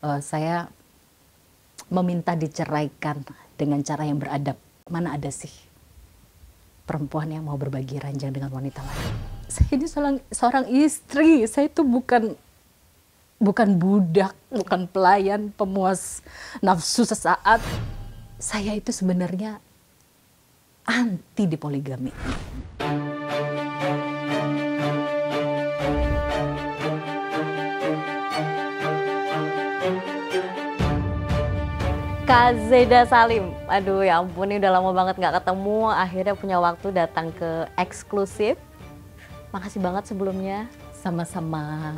Saya meminta diceraikan dengan cara yang beradab. Mana ada sih perempuan yang mau berbagi ranjang dengan wanita lain? Saya ini seorang istri, saya itu bukan budak, bukan pelayan, pemuas nafsu sesaat. Saya itu sebenarnya anti di poligami. Kak Zeda Salim, aduh ya ampun ini udah lama banget nggak ketemu, akhirnya punya waktu datang ke eksklusif. Makasih banget sebelumnya. Sama-sama.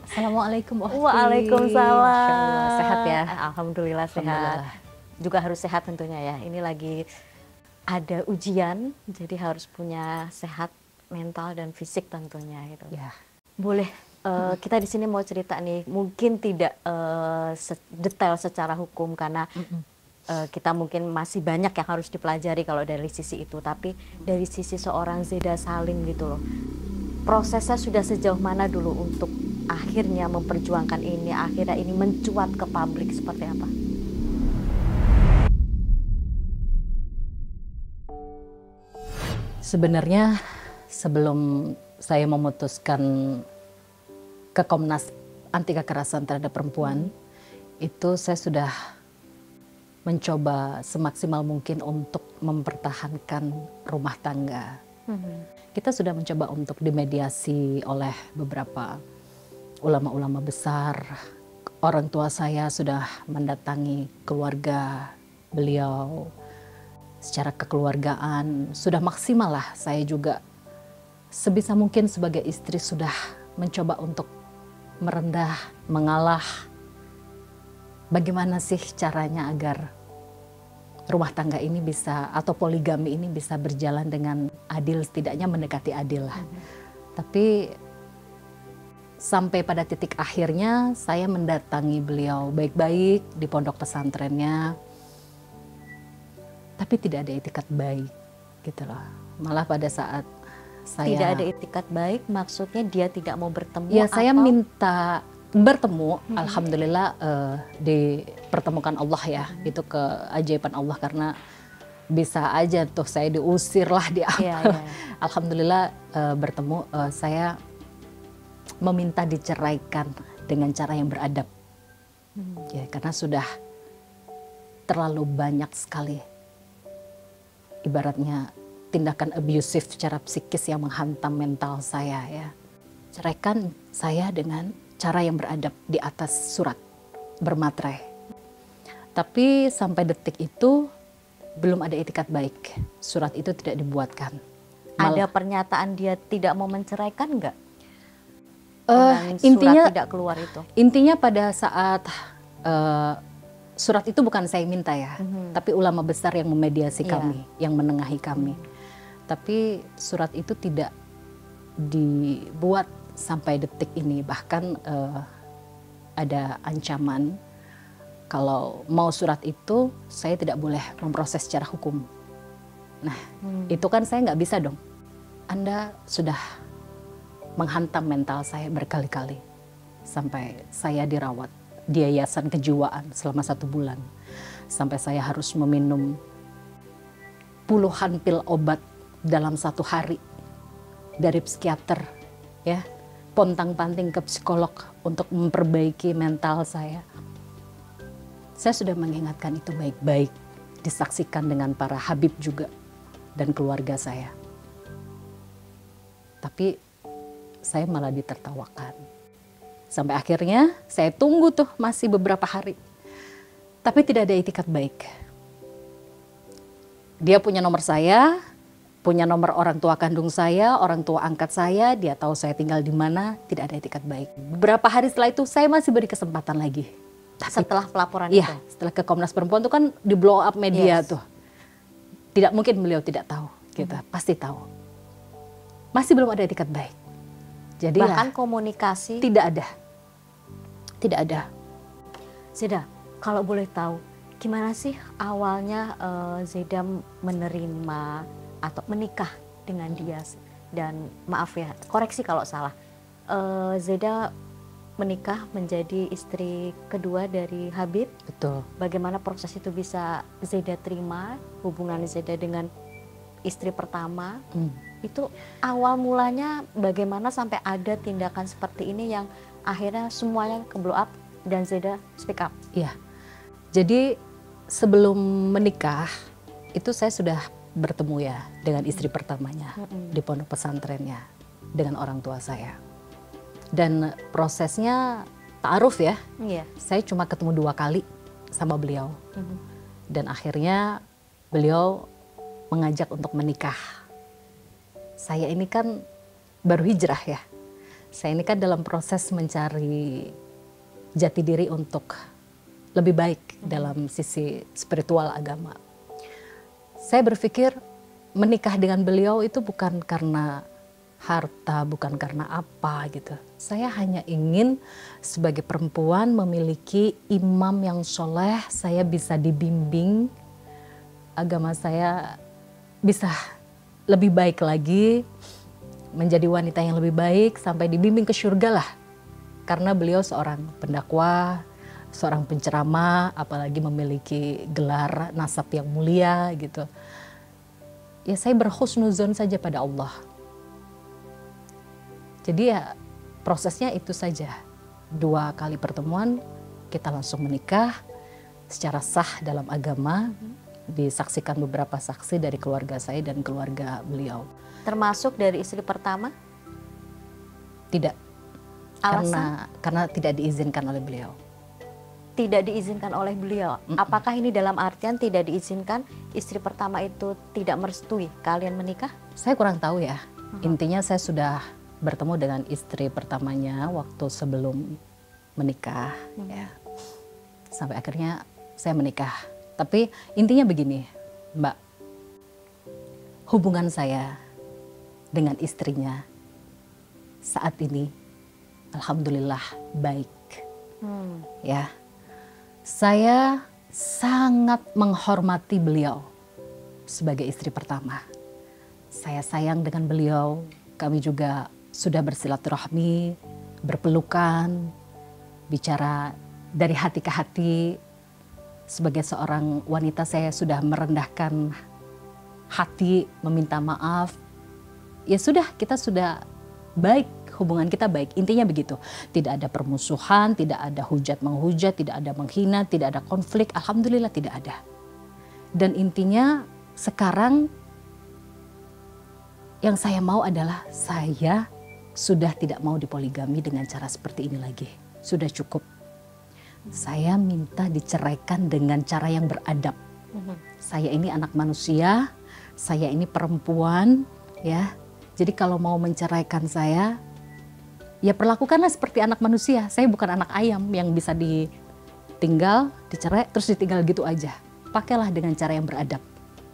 Assalamualaikum. Waalaikumsalam. Sehat ya? Alhamdulillah sehat. Alhamdulillah. Juga harus sehat tentunya ya. Ini lagi ada ujian, jadi harus punya sehat mental dan fisik tentunya gitu. Ya. Boleh. Kita di sini mau cerita nih, mungkin tidak detail secara hukum karena kita mungkin masih banyak yang harus dipelajari kalau dari sisi itu, tapi dari sisi seorang Zeda Salim gitu loh, prosesnya sudah sejauh mana dulu untuk akhirnya memperjuangkan ini, akhirnya ini mencuat ke publik seperti apa? Sebenarnya sebelum saya memutuskan ke Komnas Anti Kekerasan Terhadap Perempuan, itu saya sudah mencoba semaksimal mungkin untuk mempertahankan rumah tangga. Kita sudah mencoba untuk dimediasi oleh beberapa ulama-ulama besar. Orang tua saya sudah mendatangi keluarga beliau secara kekeluargaan. Sudah maksimal lah, saya juga sebisa mungkin sebagai istri sudah mencoba untuk merendah, mengalah. Bagaimana sih caranya agar rumah tangga ini bisa, atau poligami ini bisa berjalan dengan adil, setidaknya mendekati adil lah. Tapi sampai pada titik akhirnya saya mendatangi beliau baik-baik di pondok pesantrennya, tapi tidak ada itikat baik gitu loh. Malah pada saat saya Tidak ada itikat baik, maksudnya dia tidak mau bertemu? Ya, saya atau? minta bertemu. Alhamdulillah dipertemukan Allah ya. Itu keajaiban Allah, karena bisa aja tuh saya diusir lah di apa. Iya. Alhamdulillah bertemu. Saya meminta diceraikan dengan cara yang beradab. Ya, karena sudah terlalu banyak sekali ibaratnya tindakan abusif secara psikis yang menghantam mental saya ya. Ceraikan saya dengan cara yang beradab di atas surat bermaterai. Tapi sampai detik itu belum ada itikat baik. Surat itu tidak dibuatkan. Ada pernyataan dia tidak mau menceraikan nggak? Intinya surat tidak keluar itu. Intinya pada saat surat itu bukan saya minta ya, tapi ulama besar yang memediasi kami, yang menengahi kami. Tapi surat itu tidak dibuat sampai detik ini. Bahkan ada ancaman kalau mau surat itu saya tidak boleh memproses secara hukum. Nah, itu kan saya nggak bisa dong. Anda sudah menghantam mental saya berkali-kali sampai saya dirawat di yayasan kejiwaan selama 1 bulan. Sampai saya harus meminum puluhan pil obat dalam 1 hari dari psikiater ya, pontang-panting ke psikolog untuk memperbaiki mental saya. Saya sudah mengingatkan itu baik-baik, disaksikan dengan para habib juga dan keluarga saya. Tapi saya malah ditertawakan. Sampai akhirnya saya tunggu tuh masih beberapa hari, tapi tidak ada itikat baik. Dia punya nomor saya, punya nomor orang tua kandung saya, orang tua angkat saya, dia tahu saya tinggal di mana, tidak ada itikat baik. Beberapa hari setelah itu saya masih beri kesempatan lagi. Setelah pelaporan itu? Iya, setelah ke Komnas Perempuan itu kan di blow up media tuh. Tidak mungkin beliau tidak tahu, kita pasti tahu. Masih belum ada itikat baik. Jadi bahkan komunikasi tidak ada. Zeda, kalau boleh tahu, gimana sih awalnya Zeda menerima atau menikah dengan dia? Dan maaf ya, koreksi kalau salah, Zeda menikah menjadi istri kedua dari Habib. Betul. Bagaimana proses itu bisa Zeda terima, hubungan Zeda dengan istri pertama? Itu awal mulanya bagaimana sampai ada tindakan seperti ini yang akhirnya semuanya ke blow up dan Zeda speak up? Iya. Jadi sebelum menikah itu saya sudah bertemu ya dengan istri pertamanya di pondok pesantrennya dengan orang tua saya. Dan prosesnya ta'aruf ya. Iya. Saya cuma ketemu 2 kali sama beliau. Dan akhirnya beliau mengajak untuk menikah. Saya ini kan baru hijrah ya. Saya ini kan dalam proses mencari jati diri untuk lebih baik dalam sisi spiritual agama. Saya berpikir menikah dengan beliau itu bukan karena harta, bukan karena apa gitu. Saya hanya ingin sebagai perempuan memiliki imam yang soleh, saya bisa dibimbing, agama saya bisa lebih baik lagi, menjadi wanita yang lebih baik sampai dibimbing ke surga lah. Karena beliau seorang pendakwah, seorang penceramah, apalagi memiliki gelar nasab yang mulia gitu. Ya saya berhusnuzon saja pada Allah. Jadi ya prosesnya itu saja. 2 kali pertemuan kita langsung menikah secara sah dalam agama. Disaksikan beberapa saksi dari keluarga saya dan keluarga beliau. Termasuk dari istri pertama? Tidak. Alasan? Karena tidak diizinkan oleh beliau. Tidak diizinkan oleh beliau. Apakah ini dalam artian tidak diizinkan istri pertama itu tidak merestui kalian menikah? Saya kurang tahu ya. Intinya saya sudah bertemu dengan istri pertamanya waktu sebelum menikah ya. Sampai akhirnya saya menikah. Tapi intinya begini, Mbak. Hubungan saya dengan istrinya saat ini alhamdulillah baik. Ya. Saya sangat menghormati beliau sebagai istri pertama. Saya sayang dengan beliau. Kami juga sudah bersilaturahmi, berpelukan, bicara dari hati ke hati. Sebagai seorang wanita saya sudah merendahkan hati, meminta maaf. Ya sudah, kita sudah baik, hubungan kita baik. Intinya begitu. Tidak ada permusuhan, tidak ada hujat menghujat, tidak ada menghina, tidak ada konflik. Alhamdulillah tidak ada. Dan intinya sekarang yang saya mau adalah saya sudah tidak mau dipoligami dengan cara seperti ini lagi. Sudah cukup. Saya minta diceraikan dengan cara yang beradab. Saya ini anak manusia, saya ini perempuan, ya. Jadi kalau mau menceraikan saya, ya perlakukanlah seperti anak manusia. Saya bukan anak ayam yang bisa ditinggal, dicerai, terus ditinggal gitu aja. Pakailah dengan cara yang beradab.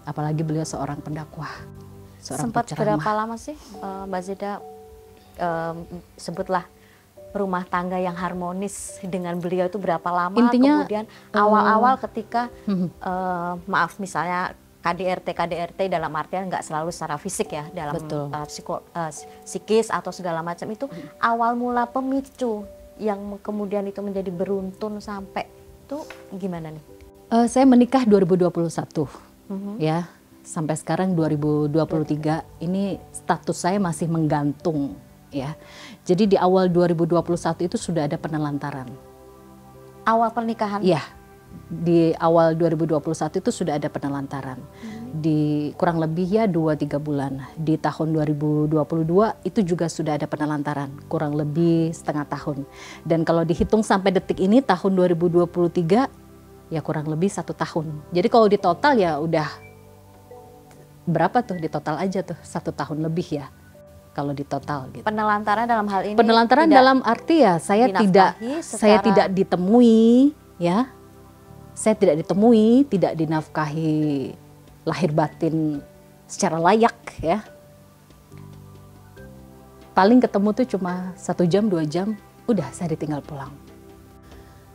Apalagi beliau seorang pendakwah. Sempat berapa lama sih Mbak Zeda sebutlah rumah tangga yang harmonis dengan beliau itu berapa lama? Intinya, kemudian awal-awal ketika maaf misalnya KDRT dalam artian nggak selalu secara fisik ya, dalam psikis atau segala macam itu awal mula pemicu yang kemudian itu menjadi beruntun sampai itu gimana nih? Saya menikah 2021 ya. Sampai sekarang 2023 ini status saya masih menggantung ya. Jadi di awal 2021 itu sudah ada penelantaran. Awal pernikahan? Iya. Di awal 2021 itu sudah ada penelantaran. Di kurang lebih ya 2-3 bulan. Di tahun 2022 itu juga sudah ada penelantaran, kurang lebih setengah tahun. Dan kalau dihitung sampai detik ini tahun 2023 ya kurang lebih 1 tahun. Jadi kalau di total ya udah berapa tuh di total aja tuh 1 tahun lebih ya kalau di total gitu. Penelantaran dalam hal ini? Penelantaran dalam arti ya saya tidak ditemui ya. Saya tidak ditemui, tidak dinafkahi lahir batin secara layak ya. Paling ketemu tuh cuma 1 jam 2 jam, udah saya ditinggal pulang.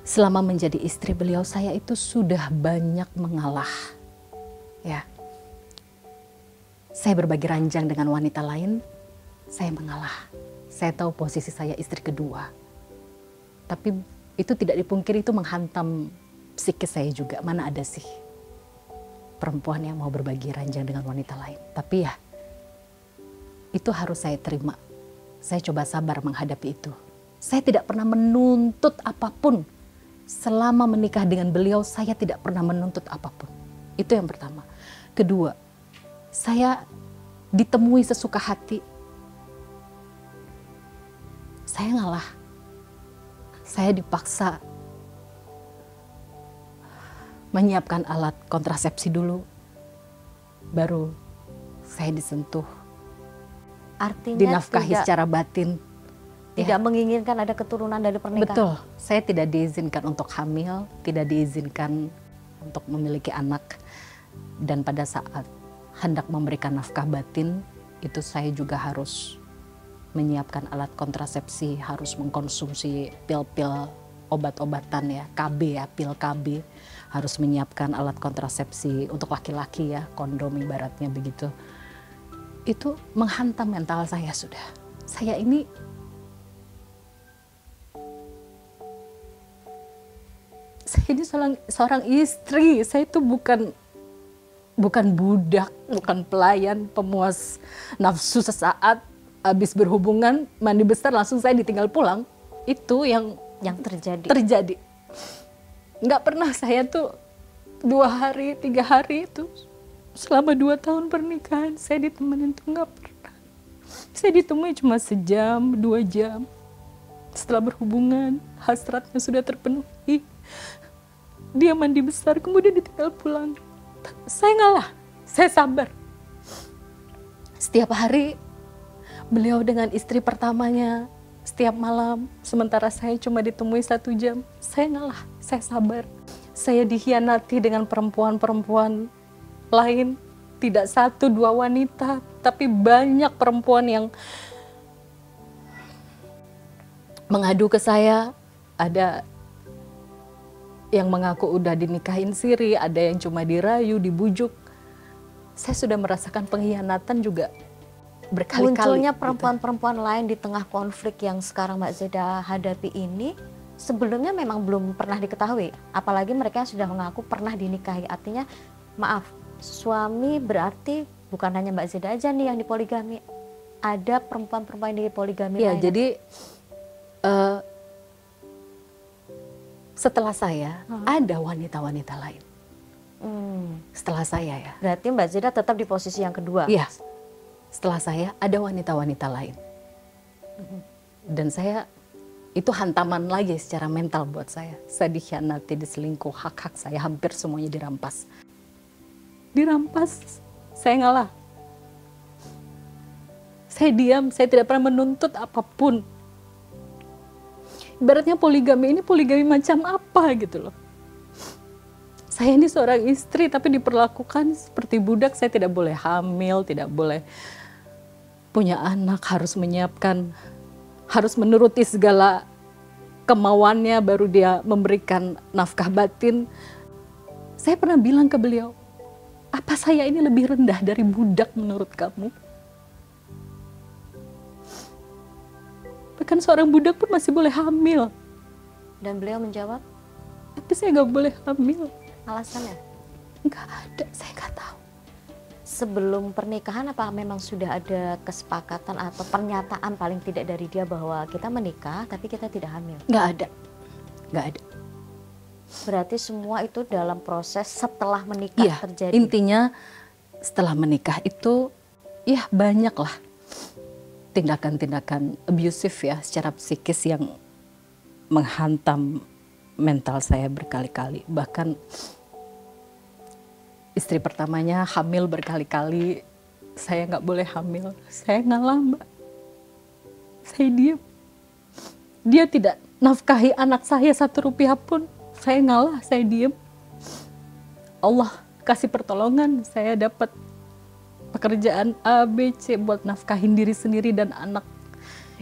Selama menjadi istri beliau saya itu sudah banyak mengalah ya. Saya berbagi ranjang dengan wanita lain, saya mengalah. Saya tahu posisi saya istri kedua. Tapi itu tidak dipungkiri, itu menghantam psikis saya juga. Mana ada sih perempuan yang mau berbagi ranjang dengan wanita lain. Tapi ya, itu harus saya terima. Saya coba sabar menghadapi itu. Saya tidak pernah menuntut apapun. Selama menikah dengan beliau, saya tidak pernah menuntut apapun. Itu yang pertama. Kedua, saya ditemui sesuka hati. Saya ngalah. Saya dipaksa menyiapkan alat kontrasepsi dulu. Baru saya disentuh. Artinya dinafkahi secara batin. Tidak menginginkan ada keturunan dari pernikahan. Betul, saya tidak diizinkan untuk hamil, tidak diizinkan untuk memiliki anak. Dan pada saat hendak memberikan nafkah batin, itu saya juga harus menyiapkan alat kontrasepsi, harus mengkonsumsi pil-pil obat-obatan ya, KB ya, pil KB. Harus menyiapkan alat kontrasepsi untuk laki-laki ya, kondom ibaratnya begitu. Itu menghantam mental saya sudah. Saya ini seorang istri. Saya itu bukan budak, bukan pelayan pemuas nafsu sesaat, habis berhubungan mandi besar langsung saya ditinggal pulang. Itu yang terjadi. Nggak pernah saya tuh 2 hari, 3 hari itu. Selama 2 tahun pernikahan saya ditemenin tuh nggak pernah. Saya ditemui cuma sejam, 2 jam. Setelah berhubungan, hasratnya sudah terpenuhi. Dia mandi besar, kemudian ditinggal pulang. Saya ngalah, saya sabar. Setiap hari beliau dengan istri pertamanya, setiap malam. Sementara saya cuma ditemui 1 jam. Saya ngalah, saya sabar. Saya dikhianati dengan perempuan-perempuan lain, tidak 1, 2 wanita, tapi banyak perempuan yang mengadu ke saya. Ada yang mengaku udah dinikahin siri, ada yang cuma dirayu, dibujuk. Saya sudah merasakan pengkhianatan juga berkali-kali. Munculnya perempuan-perempuan lain di tengah konflik yang sekarang Mbak Zeda hadapi ini, sebelumnya memang belum pernah diketahui. Apalagi mereka yang sudah mengaku pernah dinikahi. Artinya, maaf, suami berarti bukan hanya Mbak Zeda aja nih yang dipoligami. Ada perempuan-perempuan yang dipoligami ya, lain. Jadi setelah saya ada wanita-wanita lain. Setelah saya ya. Berarti Mbak Zeda tetap di posisi yang kedua. Iya. Setelah saya ada wanita-wanita lain. Dan saya itu hantaman lagi secara mental buat saya. Saya dikhianati, diselingkuh, hak-hak saya hampir semuanya dirampas. Saya ngalah. Saya diam, saya tidak pernah menuntut apapun. Ibaratnya poligami ini poligami macam apa gitu loh. Saya ini seorang istri tapi diperlakukan seperti budak. Saya tidak boleh hamil, tidak boleh punya anak, harus menyiapkan, harus menuruti segala kemauannya baru dia memberikan nafkah batin. Saya pernah bilang ke beliau, apa saya ini lebih rendah dari budak menurut kamu? Bahkan seorang budak pun masih boleh hamil. Dan beliau menjawab? Tapi saya nggak boleh hamil. Alasannya? Nggak ada, saya nggak tahu. Sebelum pernikahan apa memang sudah ada kesepakatan atau pernyataan paling tidak dari dia bahwa kita menikah tapi kita tidak hamil? Nggak ada. Berarti semua itu dalam proses setelah menikah terjadi? Intinya setelah menikah itu ya banyak lah tindakan-tindakan abusif ya secara psikis yang menghantam mental saya berkali-kali. Bahkan istri pertamanya hamil berkali-kali, saya nggak boleh hamil. Saya ngalah, Mbak. Saya diam. Dia tidak nafkahi anak saya 1 rupiah pun. Saya ngalah, saya diam. Allah kasih pertolongan, saya dapat pekerjaan A, B, C buat nafkahin diri sendiri dan anak.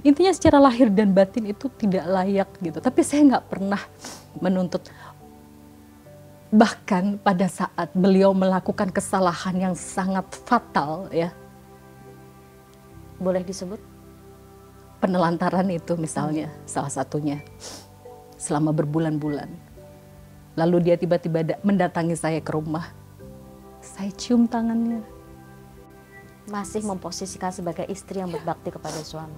Intinya secara lahir dan batin itu tidak layak gitu. Tapi saya nggak pernah menuntut. Bahkan pada saat beliau melakukan kesalahan yang sangat fatal ya. Boleh disebut? Penelantaran itu misalnya salah satunya. selama berbulan-bulan. Lalu dia tiba-tiba mendatangi saya ke rumah. Saya cium tangannya. Masih memposisikan sebagai istri yang berbakti kepada suami.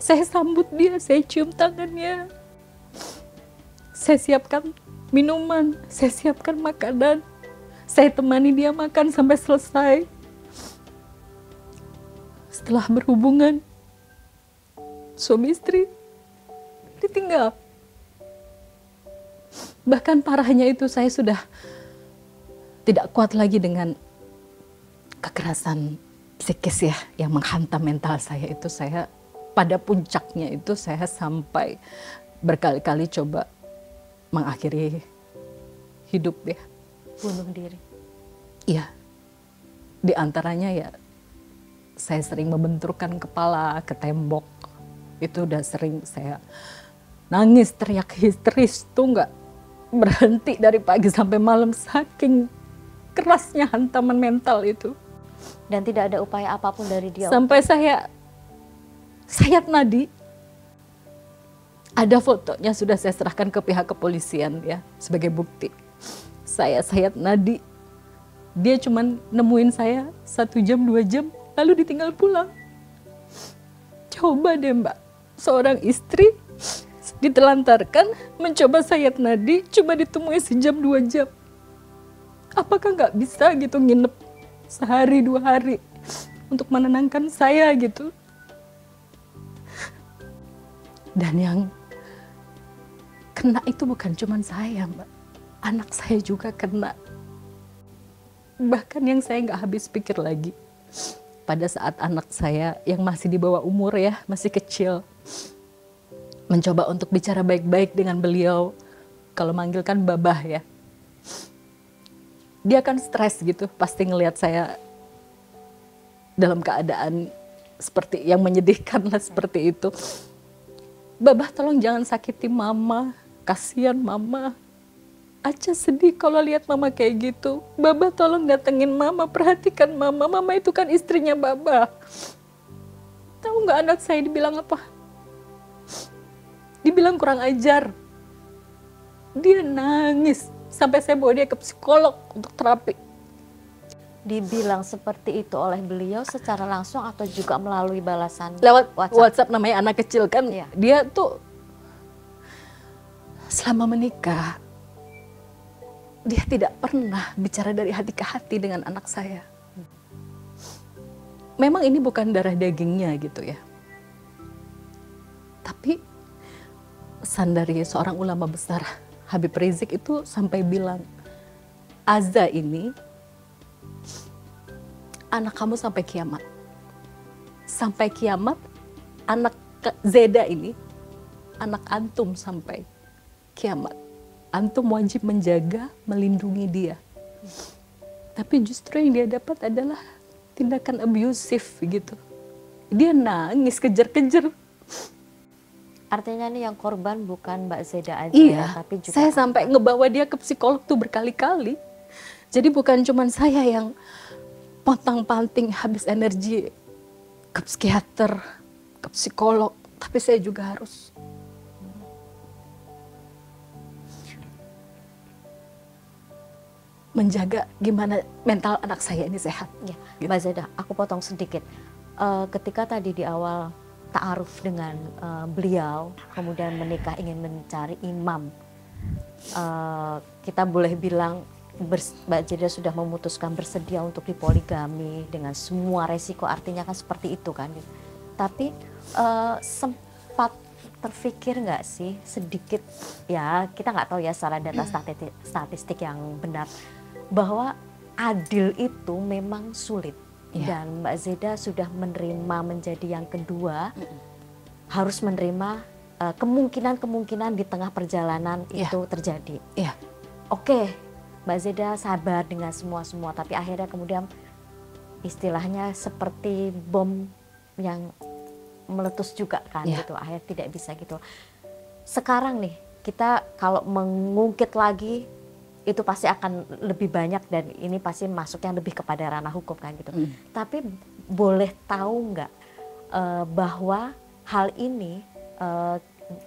Saya sambut dia, saya cium tangannya. Saya siapkan minuman, saya siapkan makanan. Saya temani dia makan sampai selesai. Setelah berhubungan, suami istri ditinggal. Bahkan parahnya itu saya sudah tidak kuat lagi dengan kekerasan psikis ya yang menghantam mental saya itu. Saya pada puncaknya itu saya sampai berkali-kali coba mengakhiri hidup ya. Bunuh diri. Iya. Di antaranya ya saya sering membenturkan kepala ke tembok. Itu udah sering saya nangis teriak histeris tuh nggak berhenti dari pagi sampai malam saking kerasnya hantaman mental itu. Dan tidak ada upaya apapun dari dia. Sampai saya sayat nadi. Ada fotonya sudah saya serahkan ke pihak kepolisian ya sebagai bukti. Saya sayat nadi. Dia cuman nemuin saya 1 jam 2 jam lalu ditinggal pulang. Coba deh Mbak, seorang istri ditelantarkan mencoba sayat nadi cuma ditemui sejam 2 jam. Apakah nggak bisa gitu nginep sehari 2 hari untuk menenangkan saya gitu? Dan yang kena itu bukan cuma saya Mbak, anak saya juga kena. Bahkan yang saya nggak habis pikir lagi, pada saat anak saya yang masih di bawah umur ya, masih kecil, mencoba untuk bicara baik-baik dengan beliau, kalau manggilkan babah ya, dia kan stres gitu, pasti ngelihat saya dalam keadaan seperti yang menyedihkan lah seperti itu. Babah tolong jangan sakiti mama, kasihan mama. Aca sedih kalau lihat mama kayak gitu. Babah tolong datengin mama, perhatikan mama. Mama itu kan istrinya Babah. Tahu nggak anak saya dibilang apa? Dibilang kurang ajar. Dia nangis sampai saya bawa dia ke psikolog untuk terapi. Dibilang seperti itu oleh beliau secara langsung atau juga melalui balasan Lewat WhatsApp? WhatsApp namanya anak kecil kan. Iya. Dia tuh selama menikah dia tidak pernah bicara dari hati ke hati dengan anak saya. Memang ini bukan darah dagingnya gitu ya. Tapi pesan dari seorang ulama besar, Habib Rizik itu sampai bilang, Azza ini anak kamu sampai kiamat. Sampai kiamat, anak Zeda ini anak antum sampai kiamat. Antum wajib menjaga, melindungi dia. Tapi justru yang dia dapat adalah tindakan abusif gitu. Dia nangis, kejar-kejar. Artinya nih yang korban bukan Mbak Zeda aja Iya, ya, tapi juga saya sampai ngebawa dia ke psikolog tuh berkali-kali. Jadi bukan cuma saya yang pontang-panting habis energi ke psikiater, ke psikolog, tapi saya juga harus menjaga gimana mental anak saya ini sehat. ya. Gitu. Mbak Zeda, aku potong sedikit. Ketika tadi di awal ta'aruf dengan beliau, kemudian menikah ingin mencari imam, kita boleh bilang Mbak Zeda sudah memutuskan bersedia untuk dipoligami dengan semua resiko, artinya kan seperti itu kan. Tapi sempat terfikir nggak sih sedikit, ya kita nggak tahu ya secara data statistik yang benar, bahwa adil itu memang sulit. Dan Mbak Zeda sudah menerima menjadi yang kedua, harus menerima kemungkinan-kemungkinan di tengah perjalanan itu terjadi. Oke, Mbak Zeda sabar dengan semua-semua, tapi akhirnya kemudian istilahnya seperti bom yang meletus juga kan gitu, akhirnya tidak bisa gitu. Sekarang nih kita kalau mengungkit lagi itu pasti akan lebih banyak dan ini pasti masuknya lebih kepada ranah hukum kan gitu. Tapi boleh tahu nggak bahwa hal ini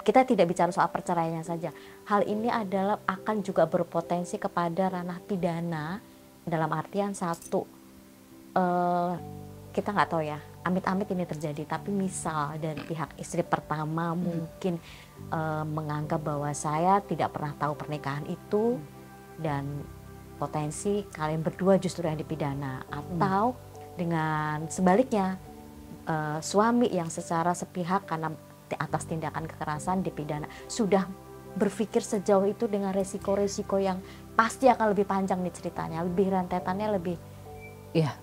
kita tidak bicara soal perceraiannya saja. Hal ini adalah akan juga berpotensi kepada ranah pidana, dalam artian satu, kita nggak tahu ya, amit-amit ini terjadi, tapi misal dari pihak istri pertama mungkin menganggap bahwa saya tidak pernah tahu pernikahan itu, dan potensi kalian berdua justru yang dipidana. Atau dengan sebaliknya, suami yang secara sepihak karena atas tindakan kekerasan dipidana, sudah berpikir sejauh itu dengan resiko-resiko yang pasti akan lebih panjang nih ceritanya, lebih rentetannya lebih. Iya.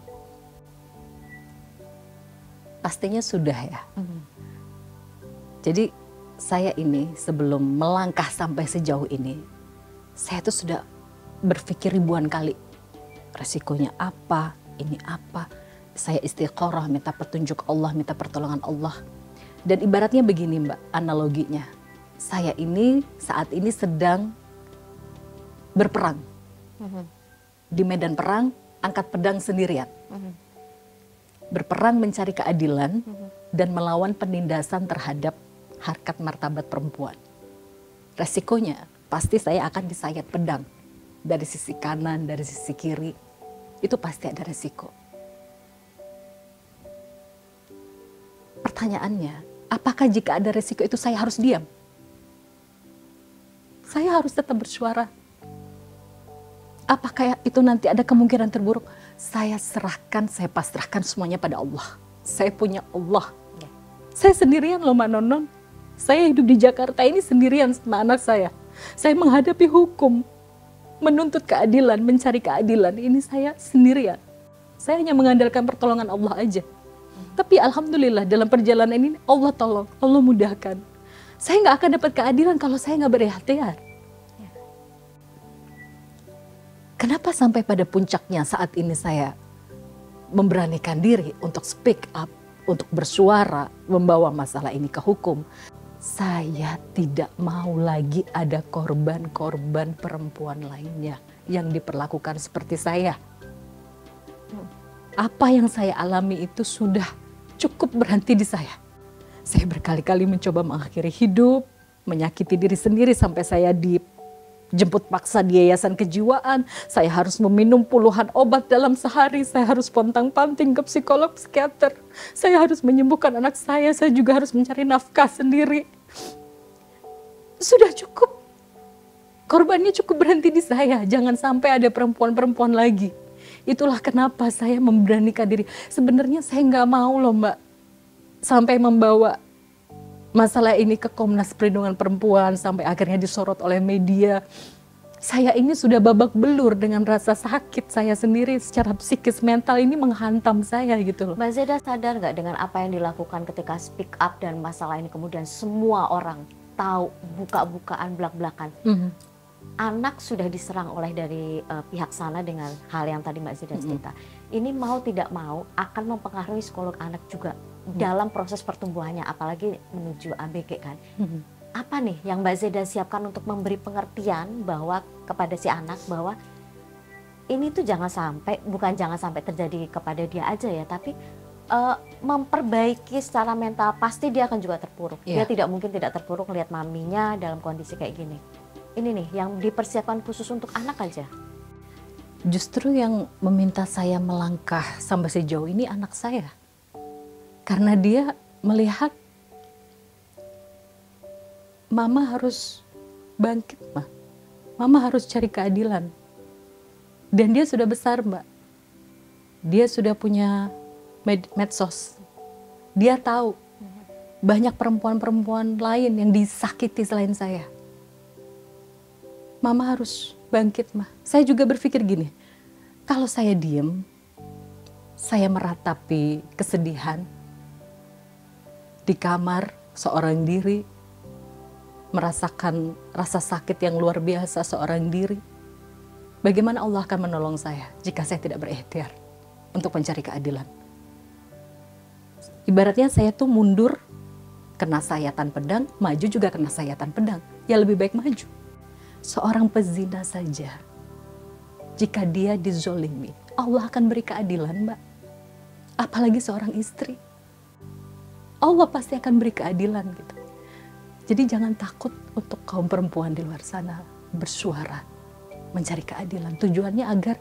Pastinya sudah ya. Jadi saya ini sebelum melangkah sampai sejauh ini, saya tuh sudah berpikir ribuan kali. Resikonya apa, ini apa. Saya istiqoroh, minta petunjuk Allah, minta pertolongan Allah. Dan ibaratnya begini Mbak, analoginya. Saya ini saat ini sedang berperang. Di medan perang, angkat pedang sendirian. Berperang mencari keadilan dan melawan penindasan terhadap harkat martabat perempuan. Resikonya pasti saya akan disayat pedang dari sisi kanan, dari sisi kiri. Itu pasti ada resiko. Pertanyaannya, apakah jika ada resiko itu saya harus diam? Saya harus tetap bersuara. Apakah itu nanti ada kemungkinan terburuk? Saya serahkan, saya pasrahkan semuanya pada Allah. Saya punya Allah. Saya sendirian loh Mbak Nonon. Saya hidup di Jakarta ini sendirian sama anak saya. Saya menghadapi hukum, menuntut keadilan, mencari keadilan. Ini saya sendirian. Saya hanya mengandalkan pertolongan Allah aja. Tapi alhamdulillah dalam perjalanan ini Allah tolong, Allah mudahkan. Saya nggak akan dapat keadilan kalau saya nggak berikhtiar. Kenapa sampai pada puncaknya saat ini saya memberanikan diri untuk speak up, untuk bersuara, membawa masalah ini ke hukum? Saya tidak mau lagi ada korban-korban perempuan lainnya yang diperlakukan seperti saya. Apa yang saya alami itu sudah cukup berhenti di saya. Saya berkali-kali mencoba mengakhiri hidup, menyakiti diri sendiri sampai saya dijemput paksa di yayasan kejiwaan. Saya harus meminum puluhan obat dalam sehari. Saya harus pontang-panting ke psikolog, psikiater. Saya harus menyembuhkan anak saya. Saya juga harus mencari nafkah sendiri. Sudah cukup. Korbannya cukup berhenti di saya. Jangan sampai ada perempuan-perempuan lagi. Itulah kenapa saya memberanikan diri. Sebenarnya saya nggak mau loh Mbak, sampai membawa masalah ini ke Komnas Perlindungan Perempuan, sampai akhirnya disorot oleh media. Saya ini sudah babak belur dengan rasa sakit saya sendiri, secara psikis, mental ini menghantam saya gitu loh. Mbak Zeda sadar nggak dengan apa yang dilakukan ketika speak up dan masalah ini kemudian semua orang tahu, buka-bukaan, belak-belakan. Anak sudah diserang oleh dari pihak sana dengan hal yang tadi Mbak Zeda cerita. Ini mau tidak mau akan mempengaruhi psikolog anak juga dalam proses pertumbuhannya, apalagi menuju ABG kan. Apa nih yang Mbak Zeda siapkan untuk memberi pengertian bahwa kepada si anak bahwa ini tuh jangan sampai terjadi kepada dia aja ya, tapi memperbaiki secara mental. Pasti dia akan juga terpuruk. Dia tidak mungkin tidak terpuruk lihat maminya dalam kondisi kayak gini. Ini nih yang dipersiapkan khusus untuk anak aja. Justru yang meminta saya melangkah sampai sejauh ini anak saya. Karena dia melihat mama harus bangkit, mama harus cari keadilan. Dan dia sudah besar Mbak. Dia sudah punya medsos. Dia tahu banyak perempuan-perempuan lain yang disakiti selain saya. Mama harus bangkit, Saya juga berpikir gini, kalau saya diem, saya meratapi kesedihan di kamar seorang diri, merasakan rasa sakit yang luar biasa seorang diri. Bagaimana Allah akan menolong saya jika saya tidak berikhtiar untuk mencari keadilan? Ibaratnya saya tuh mundur, kena sayatan pedang, maju juga kena sayatan pedang. Ya lebih baik maju. Seorang pezina saja, jika dia dizolimi, Allah akan beri keadilan Mbak. Apalagi seorang istri. Allah pasti akan beri keadilan gitu. Jadi jangan takut untuk kaum perempuan di luar sana bersuara, mencari keadilan. Tujuannya agar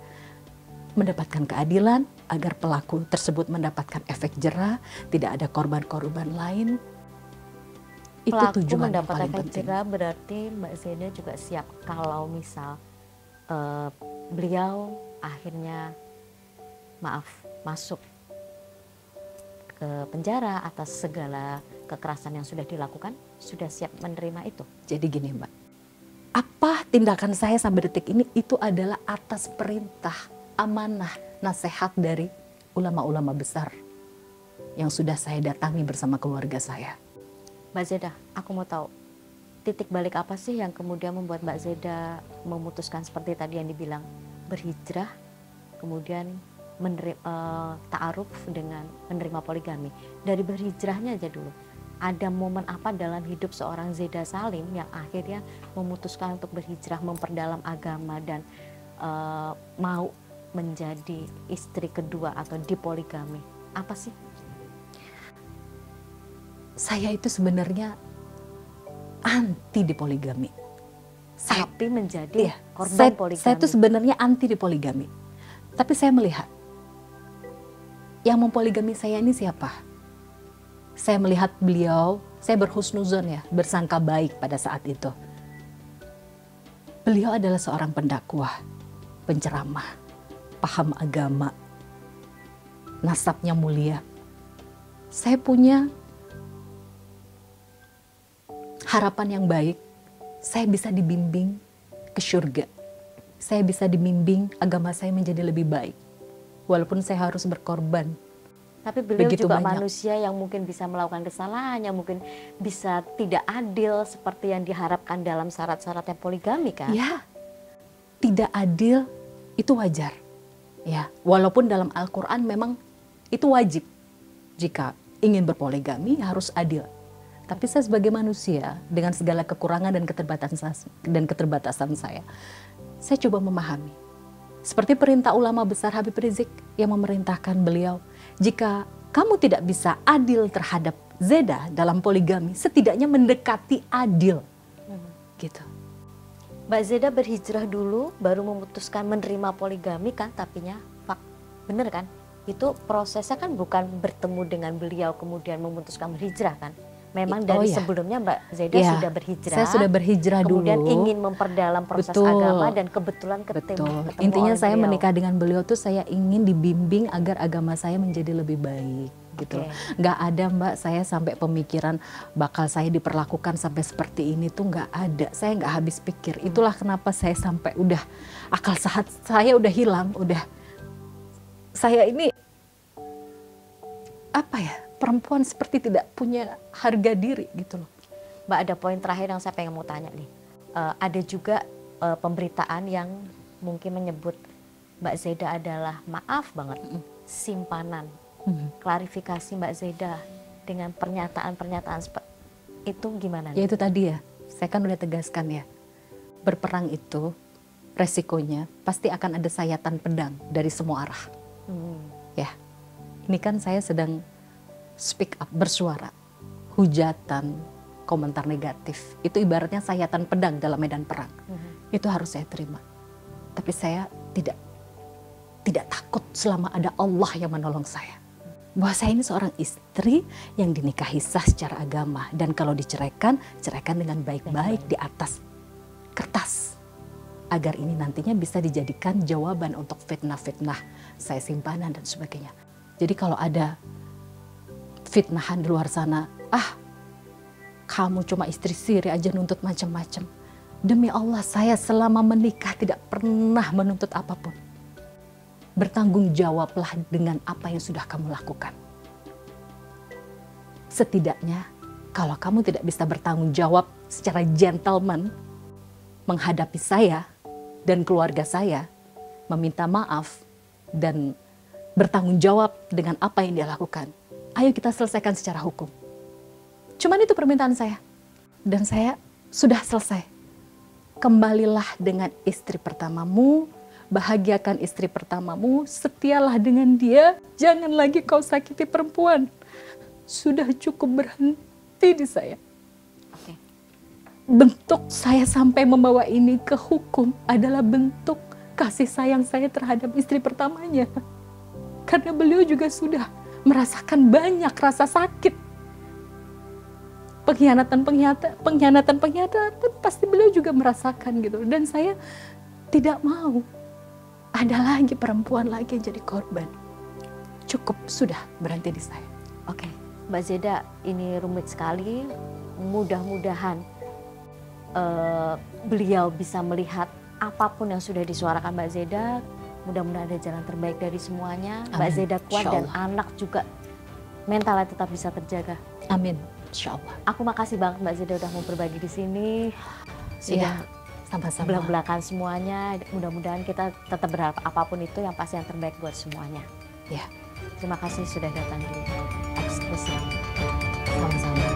mendapatkan keadilan, agar pelaku tersebut mendapatkan efek jera, tidak ada korban-korban lain. Itu Pelaku tujuan yang mendapat paling efek penting. jera, berarti Mbak Zeda juga siap kalau misal beliau akhirnya masuk ke penjara atas segala kekerasan yang sudah dilakukan, sudah siap menerima itu. Jadi gini Mbak, apa tindakan saya sampai detik ini itu adalah atas perintah, amanah, nasihat dari ulama-ulama besar yang sudah saya datangi bersama keluarga saya. Mbak Zeda, aku mau tahu titik balik apa sih yang kemudian membuat Mbak Zeda memutuskan seperti tadi yang dibilang berhijrah, kemudian ta'aruf dengan menerima poligami. Dari berhijrahnya aja dulu, ada momen apa dalam hidup seorang Zeda Salim yang akhirnya memutuskan untuk berhijrah, memperdalam agama dan mau menjadi istri kedua atau dipoligami? Apa sih? Saya itu sebenarnya anti dipoligami. Tapi menjadi korban poligami. Saya itu sebenarnya anti dipoligami. Tapi saya melihat yang mempoligami saya ini siapa? Saya melihat beliau, saya berhusnuzon ya, bersangka baik pada saat itu. Beliau adalah seorang pendakwah, penceramah, paham agama, nasabnya mulia. Saya punya harapan yang baik, saya bisa dibimbing ke surga. Saya bisa dibimbing agama saya menjadi lebih baik. Walaupun saya harus berkorban. Tapi beliau begitu juga banyak manusia yang mungkin bisa melakukan kesalahan, yang mungkin bisa tidak adil seperti yang diharapkan dalam syarat-syaratnya poligami kan? Ya, tidak adil itu wajar. Ya, walaupun dalam Al-Quran memang itu wajib. Jika ingin berpoligami harus adil. Tapi saya sebagai manusia dengan segala kekurangan dan keterbatasan saya coba memahami. Seperti perintah ulama besar Habib Rizik yang memerintahkan beliau, jika kamu tidak bisa adil terhadap Zeda dalam poligami, setidaknya mendekati adil. Gitu. Mbak Zeda berhijrah dulu, baru memutuskan menerima poligami kan, tapinya bener kan? Itu prosesnya kan bukan bertemu dengan beliau kemudian memutuskan berhijrah kan? Memang dari sebelumnya Mbak Zeda sudah berhijrah. Saya sudah berhijrah kemudian dulu. Ingin memperdalam proses agama dan kebetulan ketemu Intinya saya beliau. menikah dengan beliau tuh saya ingin dibimbing agar agama saya menjadi lebih baik. Gitu. Nggak ada Mbak, saya sampai pemikiran bakal saya diperlakukan sampai seperti ini tuh nggak ada. Saya nggak habis pikir. Itulah kenapa saya sampai udah akal sehat saya udah hilang. Saya ini apa ya? Perempuan seperti tidak punya harga diri gitu loh. Mbak, ada poin terakhir yang saya pengen mau tanya nih. Ada juga pemberitaan yang mungkin menyebut Mbak Zeda adalah maaf banget simpanan. Klarifikasi Mbak Zeda dengan pernyataan-pernyataan itu gimana? Ya itu tadi ya, saya kan udah tegaskan ya. Berperang itu resikonya pasti akan ada sayatan pedang dari semua arah. Ya, ini kan saya sedang speak up, bersuara, hujatan, komentar negatif. Itu ibaratnya sayatan pedang dalam medan perang. Itu harus saya terima. Tapi saya tidak takut selama ada Allah yang menolong saya. Bahwa saya ini seorang istri yang dinikahi sah secara agama. Dan kalau diceraikan, ceraikan dengan baik-baik di atas kertas. Agar ini nantinya bisa dijadikan jawaban untuk fitnah-fitnah saya simpanan dan sebagainya. Jadi kalau ada fitnahan di luar sana, kamu cuma istri siri aja nuntut macam-macam. Demi Allah, saya selama menikah tidak pernah menuntut apapun. Bertanggung jawablah dengan apa yang sudah kamu lakukan. Setidaknya, kalau kamu tidak bisa bertanggung jawab secara gentleman menghadapi saya dan keluarga saya, meminta maaf dan bertanggung jawab dengan apa yang dia lakukan, ayo kita selesaikan secara hukum. Cuman itu permintaan saya. Dan saya sudah selesai. Kembalilah dengan istri pertamamu, bahagiakan istri pertamamu, setialah dengan dia, jangan lagi kau sakiti perempuan. Sudah cukup berhenti di saya. bentuk saya sampai membawa ini ke hukum adalah bentuk kasih sayang saya terhadap istri pertamanya. Karena beliau juga sudah merasakan banyak rasa sakit. Pengkhianatan pasti beliau juga merasakan gitu. Dan saya tidak mau ada lagi perempuan lagi yang jadi korban. Cukup, sudah berhenti di saya. Oke, Mbak Zeda, ini rumit sekali. Mudah-mudahan beliau bisa melihat apapun yang sudah disuarakan Mbak Zeda. Mudah-mudahan ada jalan terbaik dari semuanya. Amin. Mbak Zeda kuat dan anak juga mentalnya tetap bisa terjaga. Amin. Insya Allah. Aku makasih banget Mbak Zeda udah mau berbagi di sini. Sudah sama-sama. Belak-belakan semuanya. Mudah-mudahan kita tetap berharap apapun itu yang pasti yang terbaik buat semuanya. Ya. Terima kasih sudah datang di Eksklusif. Sama-sama.